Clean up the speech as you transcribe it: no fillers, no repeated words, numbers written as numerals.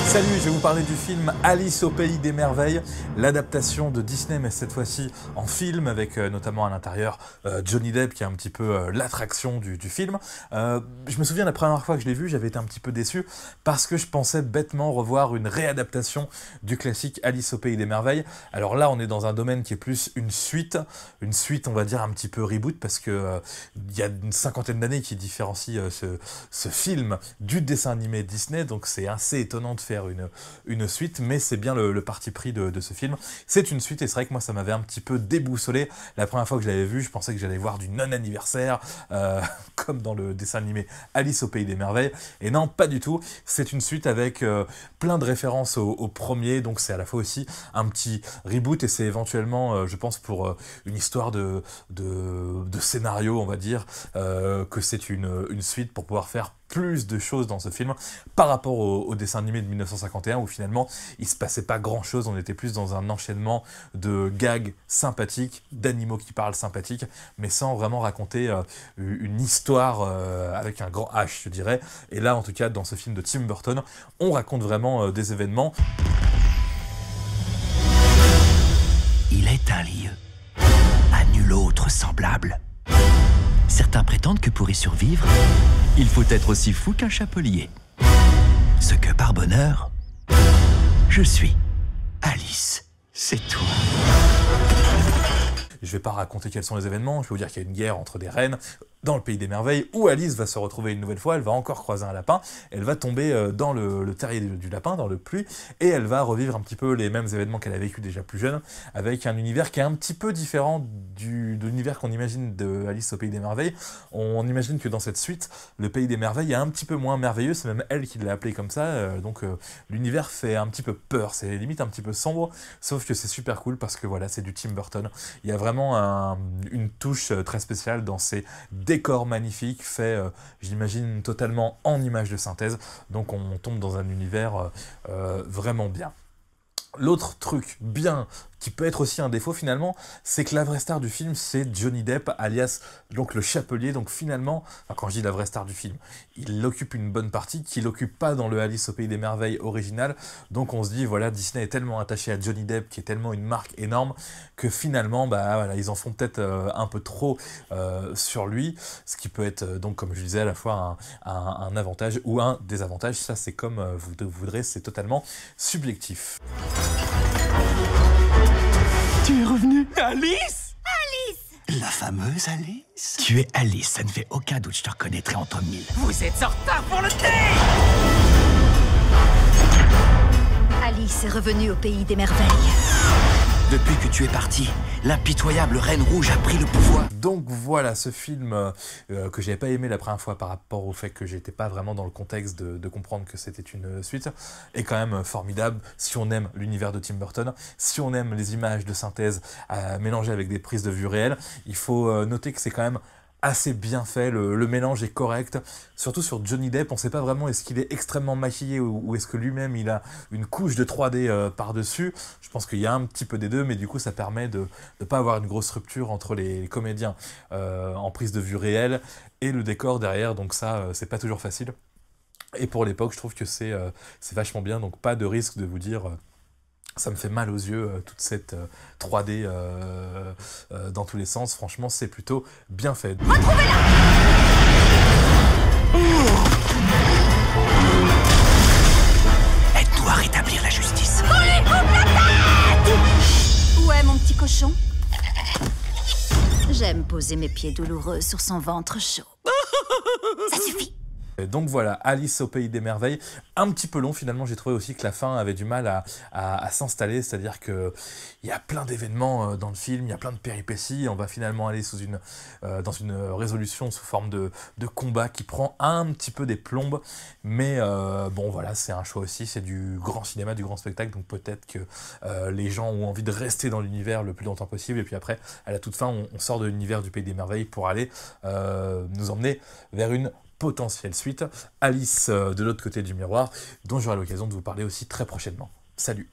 Salut, je vais vous parler du film Alice au Pays des Merveilles, l'adaptation de Disney, mais cette fois-ci en film, avec notamment à l'intérieur Johnny Depp, qui est un petit peu l'attraction du film. Je me souviens la première fois que je l'ai vu, j'avais été un petit peu déçu, parce que je pensais bêtement revoir une réadaptation du classique Alice au Pays des Merveilles. Alors là, on est dans un domaine qui est plus une suite on va dire un petit peu reboot, parce que il y a une cinquantaine d'années qui différencie ce film du dessin animé Disney, donc c'est assez étonnant de faire une suite, mais c'est bien le parti pris de ce film. C'est une suite et c'est vrai que moi ça m'avait un petit peu déboussolé. La première fois que je l'avais vu, je pensais que j'allais voir du non-anniversaire, comme dans le dessin animé Alice au Pays des Merveilles, et non, pas du tout. C'est une suite avec plein de références au premier, donc c'est à la fois aussi un petit reboot, et c'est éventuellement, je pense, pour une histoire de scénario, on va dire, que c'est une suite pour pouvoir faire plus de choses dans ce film par rapport au dessin animé de 1951, où finalement il se passait pas grand chose, on était plus dans un enchaînement de gags sympathiques, d'animaux qui parlent sympathiques, mais sans vraiment raconter une histoire avec un grand H, je dirais. Et là, en tout cas, dans ce film de Tim Burton, on raconte vraiment des événements. Il est un lieu à nul autre semblable. Certains prétendent que pour y survivre, il faut être aussi fou qu'un chapelier. Ce que, par bonheur, je suis. Alice, c'est toi. Je vais pas raconter quels sont les événements, je peux vous dire qu'il y a une guerre entre des reines dans le Pays des Merveilles, où Alice va se retrouver une nouvelle fois, elle va encore croiser un lapin, elle va tomber dans le terrier du lapin, dans le puits, et elle va revivre un petit peu les mêmes événements qu'elle a vécu déjà plus jeune, avec un univers qui est un petit peu différent de l'univers qu'on imagine de Alice au Pays des Merveilles. On imagine que dans cette suite, le Pays des Merveilles est un petit peu moins merveilleux, c'est même elle qui l'a appelé comme ça, donc l'univers fait un petit peu peur, c'est limite un petit peu sombre, sauf que c'est super cool parce que voilà, c'est du Tim Burton. Il y a vraiment une touche très spéciale dans ces décors magnifiques, faits, j'imagine, totalement en images de synthèse, donc on tombe dans un univers vraiment bien. L'autre truc bien, qui peut être aussi un défaut finalement, c'est que la vraie star du film, c'est Johnny Depp, alias donc le chapelier. Donc finalement, enfin, quand je dis la vraie star du film, il occupe une bonne partie qu'il n'occupe pas dans le Alice au Pays des Merveilles original. Donc on se dit, voilà, Disney est tellement attaché à Johnny Depp, qui est tellement une marque énorme, que finalement, bah voilà, ils en font peut-être un peu trop sur lui, ce qui peut être donc, comme je disais, à la fois un avantage ou un désavantage. Ça, c'est comme vous voudrez, c'est totalement subjectif. Tu es revenue, Alice? Alice! La fameuse Alice? Tu es Alice, ça ne fait aucun doute, je te reconnaîtrai entre mille. Vous êtes en retard pour le thé! Alice est revenue au Pays des Merveilles. Depuis que tu es partie, l'impitoyable Reine Rouge a pris le pouvoir. Donc voilà, ce film que j'avais pas aimé la première fois par rapport au fait que j'étais pas vraiment dans le contexte de comprendre que c'était une suite, est quand même formidable si on aime l'univers de Tim Burton, si on aime les images de synthèse mélangées avec des prises de vue réelles. Il faut noter que c'est quand même assez bien fait, le mélange est correct, surtout sur Johnny Depp, on sait pas vraiment est-ce qu'il est extrêmement maquillé ou est-ce que lui-même il a une couche de 3D par-dessus. Je pense qu'il y a un petit peu des deux, mais du coup ça permet de ne pas avoir une grosse rupture entre les comédiens en prise de vue réelle et le décor derrière, donc ça c'est pas toujours facile. Et pour l'époque, je trouve que c'est vachement bien, donc pas de risque de vous dire... ça me fait mal aux yeux, toute cette 3D dans tous les sens. Franchement, c'est plutôt bien fait. Retrouvez-la! Aide-nous à rétablir la justice. On lui coupe la tête! Où est mon petit cochon? J'aime poser mes pieds douloureux sur son ventre chaud. Ça suffit! Donc voilà, Alice au Pays des Merveilles, un petit peu long finalement, j'ai trouvé aussi que la fin avait du mal à s'installer, c'est-à-dire qu'il y a plein d'événements dans le film, il y a plein de péripéties, on va finalement aller dans une résolution sous forme de combat qui prend un petit peu des plombes, mais bon voilà, c'est un choix aussi, c'est du grand cinéma, du grand spectacle, donc peut-être que les gens ont envie de rester dans l'univers le plus longtemps possible, et puis après, à la toute fin, on sort de l'univers du Pays des Merveilles pour aller nous emmener vers une potentielle suite, Alice de l'autre côté du miroir, dont j'aurai l'occasion de vous parler aussi très prochainement. Salut!